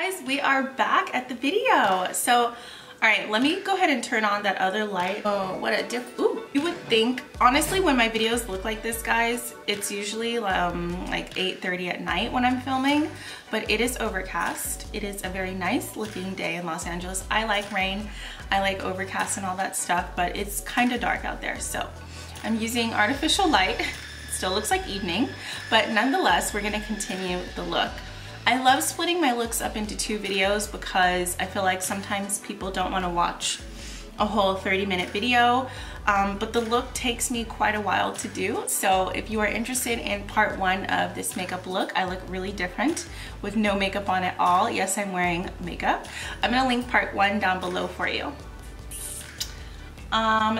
guys, we are back at the video. So, all right, let me go ahead and turn on that other light. Oh, what a ooh, you would think, honestly, when my videos look like this, guys, it's usually like 8:30 at night when I'm filming, but it is overcast. It is a very nice looking day in Los Angeles. I like rain, I like overcast and all that stuff, but it's kind of dark out there. So I'm using artificial light. It still looks like evening, but nonetheless, we're gonna continue the look. I love splitting my looks up into 2 videos because I feel like sometimes people don't want to watch a whole 30-minute video, but the look takes me quite a while to do. So if you are interested in part 1 of this makeup look, I look really different with no makeup on at all. Yes, I'm wearing makeup. I'm gonna link part 1 down below for you.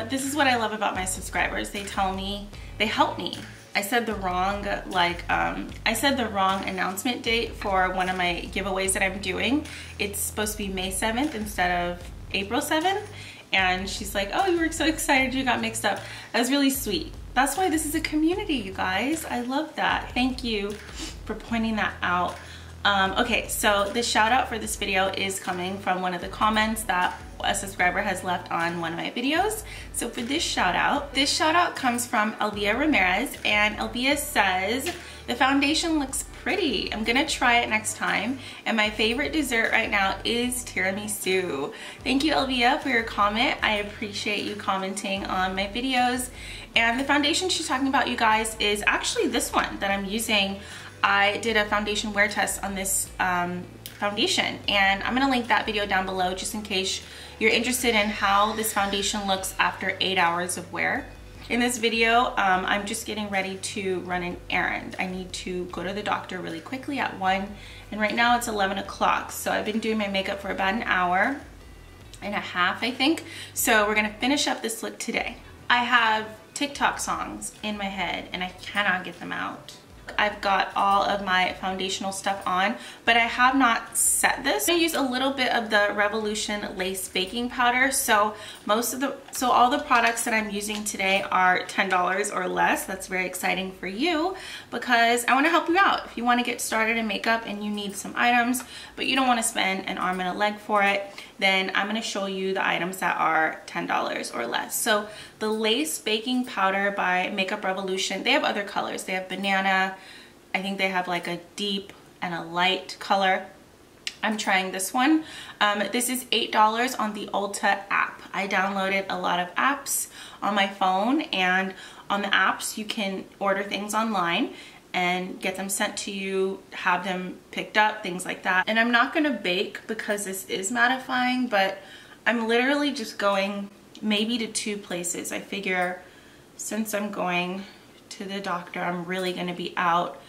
This is what I love about my subscribers. They tell me, they help me. I said the wrong announcement date for one of my giveaways that I'm doing. It's supposed to be May 7th instead of April 7th. And she's like, oh, you were so excited you got mixed up. That was really sweet. That's why this is a community, you guys. I love that. Thank you for pointing that out. Okay, so the shout out for this video is coming from one of the comments that a subscriber has left on one of my videos. So for this shout out comes from Elvia Ramirez, and Elvia says, the foundation looks pretty. I'm gonna try it next time. And my favorite dessert right now is tiramisu. Thank you, Elvia, for your comment. I appreciate you commenting on my videos. And the foundation she's talking about, you guys, is actually this one that I'm using. I did a foundation wear test on this foundation, and I'm gonna link that video down below just in case you're interested in how this foundation looks after 8 hours of wear. In this video, I'm just getting ready to run an errand. I need to go to the doctor really quickly at 1, and right now it's 11 o'clock. So I've been doing my makeup for about an hour and a half, I think. So we're gonna finish up this look today. I have TikTok songs in my head and I cannot get them out. I've got all of my foundational stuff on, but I have not set this. I use a little bit of the Revolution Lace Baking Powder. So all the products that I'm using today are $10 or less. That's very exciting for you because I want to help you out. If you want to get started in makeup and you need some items, but you don't want to spend an arm and a leg for it, then I'm going to show you the items that are $10 or less. So the Lace Baking Powder by Makeup Revolution, they have other colors. They have banana, I think they have like a deep and a light color. I'm trying this one. This is $8 on the Ulta app. I downloaded a lot of apps on my phone, and on the apps you can order things online and get them sent to you, have them picked up, things like that. And I'm not gonna bake because this is mattifying, but I'm literally just going maybe to 2 places. I figure since I'm going to the doctor, I'm really gonna be out,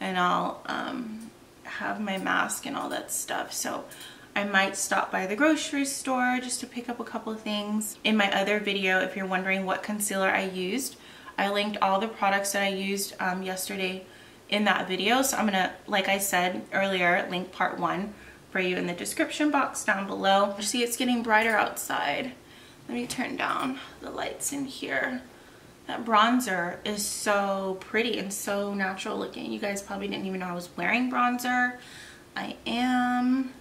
and I'll have my mask and all that stuff. So I might stop by the grocery store just to pick up a couple of things. In my other video, if you're wondering what concealer I used, I linked all the products that I used yesterday in that video. So I'm gonna, like I said earlier, link part 1 for you in the description box down below. You see it's getting brighter outside. Let me turn down the lights in here. That bronzer is so pretty and so natural looking. You guys probably didn't even know I was wearing bronzer. I am.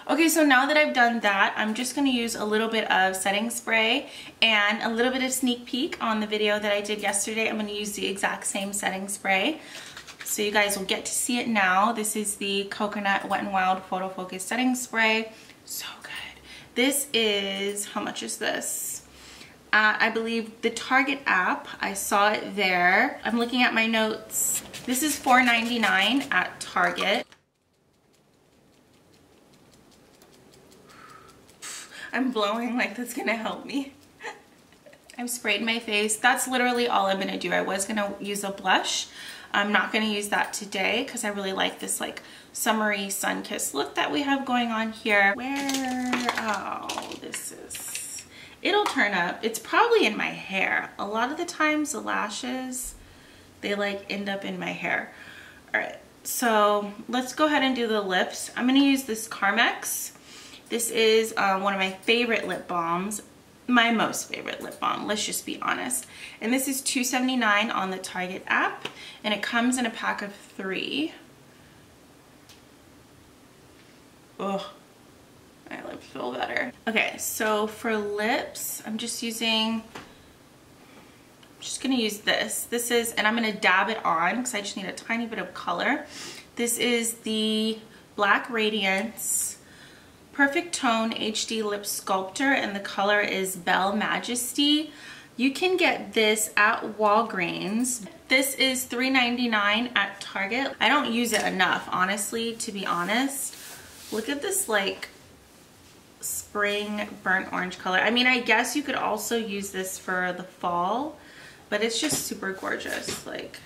Okay, so now that I've done that, I'm just going to use a little bit of setting spray and a little bit of sneak peek on the video that I did yesterday. I'm going to use the exact same setting spray, so you guys will get to see it now. This is the Coconut Wet n Wild Photo Focus Setting Spray. So good. This is, how much is this? I believe the Target app. I saw it there. I'm looking at my notes. This is $4.99 at Target. I'm blowing like that's gonna help me. I've sprayed my face. That's literally all I'm gonna do. I was gonna use a blush. I'm not gonna use that today because I really like this like summery sun-kissed look that we have going on here. Oh, this is, it'll turn up. It's probably in my hair. A lot of the times the lashes, they like end up in my hair. All right, so let's go ahead and do the lips. I'm gonna use this CARMEX. This is one of my favorite lip balms, my most favorite lip balm, let's just be honest. And this is $2.79 on the Target app, and it comes in a pack of 3. Ugh, my lips feel better. Okay, so for lips, I'm just gonna use this. This is, and I'm gonna dab it on because I just need a tiny bit of color. This is the Black Radiance Perfect Tone HD Lip Sculptor, and the color is Belle Majesty. You can get this at Walgreens. This is $3.99 at Target. I don't use it enough, honestly, to be honest. Look at this like spring burnt orange color. I mean, I guess you could also use this for the fall, but it's just super gorgeous. Like,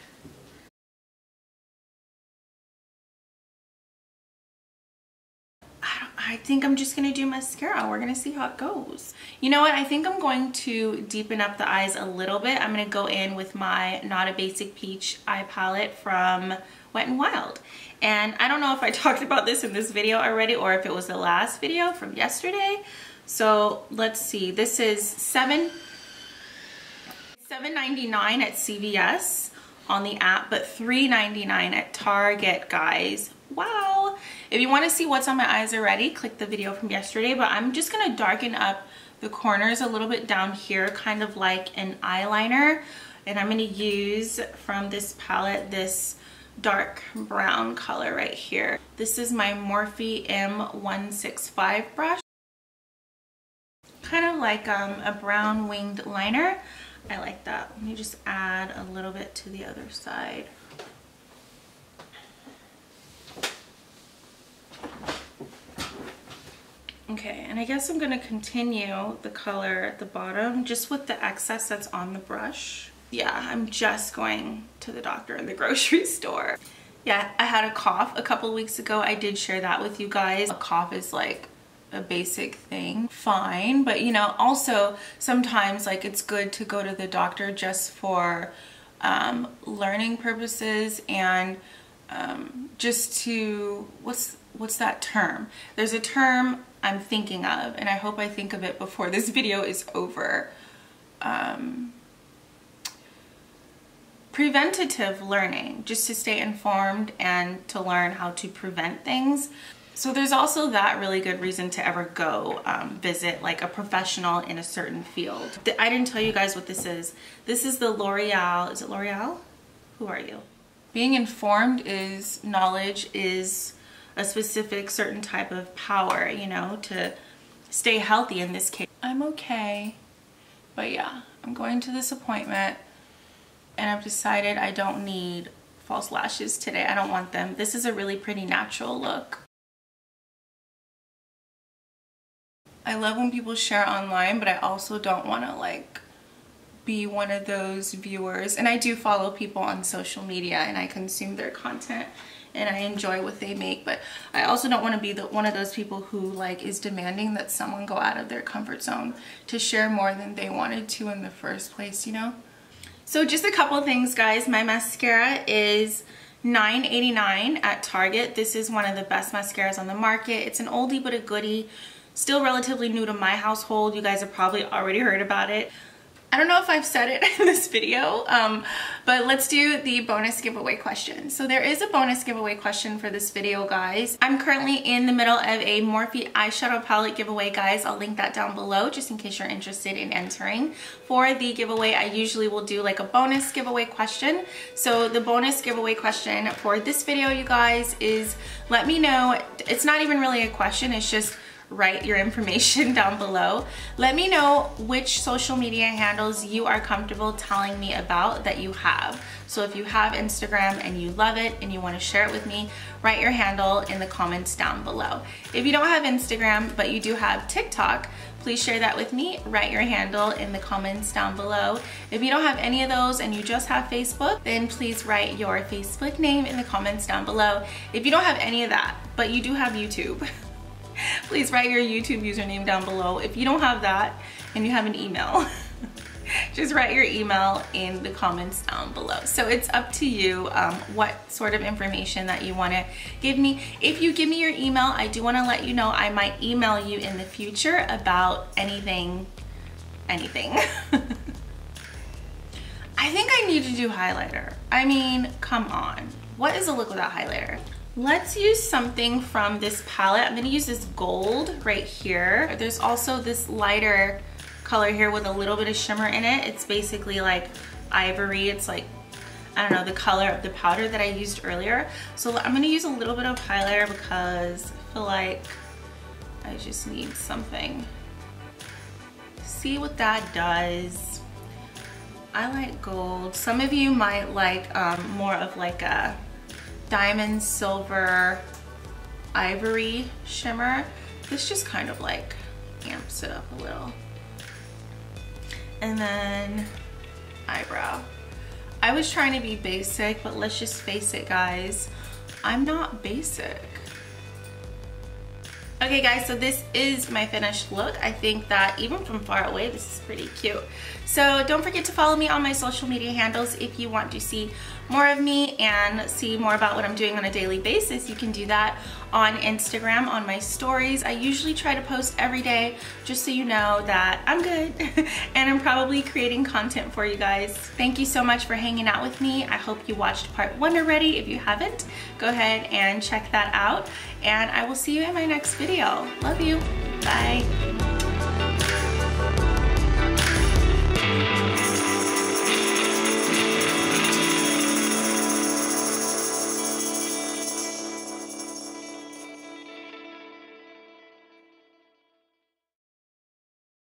I think I'm just gonna do mascara. We're gonna see how it goes. You know what? I think I'm going to deepen up the eyes a little bit. I'm gonna go in with my Not a Basic Peach eye palette from Wet n Wild. And I don't know if I talked about this in this video already or if it was the last video from yesterday. So let's see. This is $7.99 at CVS on the app, but $3.99 at Target, guys. Wow. If you want to see what's on my eyes already, click the video from yesterday, but I'm just going to darken up the corners a little bit down here, kind of like an eyeliner. And I'm going to use from this palette this dark brown color right here. This is my Morphe M165 brush. Kind of like a brown winged liner. I like that. Let me just add a little bit to the other side. Okay, and I guess I'm gonna continue the color at the bottom just with the excess that's on the brush. Yeah, I'm just going to the doctor in the grocery store. Yeah, I had a cough a couple weeks ago. I did share that with you guys. A cough is like a basic thing, fine, but you know, also sometimes like it's good to go to the doctor just for learning purposes and just to, what's that term? There's a term I'm thinking of, and I hope I think of it before this video is over. Preventative learning, just to stay informed and to learn how to prevent things. So there's also that really good reason to ever go visit like a professional in a certain field. I didn't tell you guys what this is. This is the L'Oreal, is it L'Oreal? Who are you? Being informed is knowledge, is a specific certain type of power, you know, to stay healthy in this case. I'm okay, but yeah, I'm going to this appointment and I've decided I don't need false lashes today. I don't want them. This is a really pretty natural look. I love when people share online, but I also don't want to like be one of those viewers. And I do follow people on social media and I consume their content and I enjoy what they make, but I also don't want to be one of those people who like is demanding that someone go out of their comfort zone to share more than they wanted to in the first place, you know? So just a couple of things, guys. My mascara is $9.89 at Target. This is one of the best mascaras on the market. It's an oldie but a goodie. Still relatively new to my household. You guys have probably already heard about it. I don't know if I've said it in this video, but let's do the bonus giveaway question. So there is a bonus giveaway question for this video, guys. I'm currently in the middle of a Morphe eyeshadow palette giveaway, guys. I'll link that down below just in case you're interested in entering. For the giveaway, I usually will do like a bonus giveaway question. So the bonus giveaway question for this video, you guys, is let me know. It's not even really a question, it's just write your information down below. Let me know which social media handles you are comfortable telling me about that you have. So if you have Instagram and you love it and you want to share it with me, write your handle in the comments down below. If you don't have Instagram but you do have TikTok, please share that with me. Write your handle in the comments down below. If you don't have any of those and you just have Facebook, then please write your Facebook name in the comments down below. If you don't have any of that but you do have YouTube, please write your YouTube username down below. If you don't have that and you have an email, just write your email in the comments down below. So it's up to you what sort of information that you want to give me. If you give me your email, I do want to let you know I might email you in the future about anything. I think I need to do highlighter. I mean, come on. What is a look without highlighter? Let's use something from this palette. I'm gonna use this gold right here. There's also this lighter color here with a little bit of shimmer in it. It's basically like ivory. It's like, I don't know, the color of the powder that I used earlier. So I'm gonna use a little bit of highlighter because I feel like I just need something. See what that does. I like gold. Some of you might like more of like a diamond, silver, ivory shimmer. This just kind of like amps it up a little. And then eyebrow. I was trying to be basic, but let's just face it, guys, I'm not basic. Okay guys, so this is my finished look. I think that even from far away, this is pretty cute. So don't forget to follow me on my social media handles if you want to see more of me and see more about what I'm doing on a daily basis. You can do that on Instagram, on my stories. I usually try to post every day just so you know that I'm good and I'm probably creating content for you guys. Thank you so much for hanging out with me. I hope you watched part 1 already. If you haven't, go ahead and check that out. And I will see you in my next video. Love you. Bye.